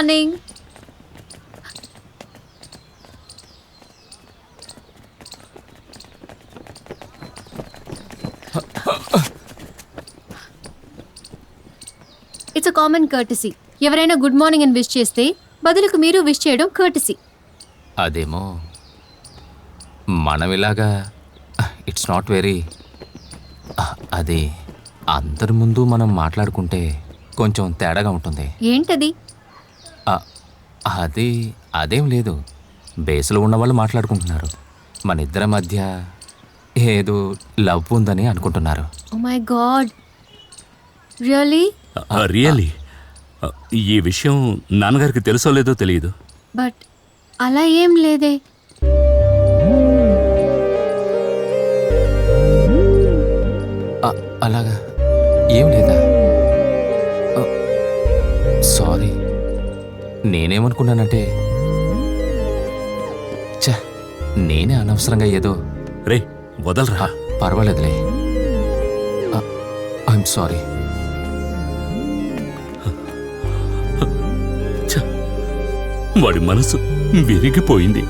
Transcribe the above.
Morning. It's a common courtesy. ఎవరైనా good morning అని wish చేస్తే బదులుకు మీరు విష్ చేయడం కర్టసీ. అదేమో మనం ఇలాగా ఇట్స్ నాట్ వెరీ. అది అందరి ముందు మనం మాట్లాడుకుంటే కొంచెం తేడాగా ఉంటుంది. ఏంటది? అది అదేం లేదు. బేస్లో ఉన్నవాళ్ళు మాట్లాడుకుంటున్నారు. మన ఇద్దరి మధ్య ఏదో లవ్ ఉందని అనుకుంటున్నారు. Oh my god, really? Really? ఈ విషయం నాన్నగారికి తెలుసో లేదో తెలియదు. బట్ అలా ఏం లేదే. అలాగా ఏం లేదా? సారీ. నేనేమనుకున్నానంటే నేనే అనవసరంగా ఏదో. రే వదలరా. పర్వాలేదులే. I'm sorry. వాడి మనసు విరిగిపోయింది.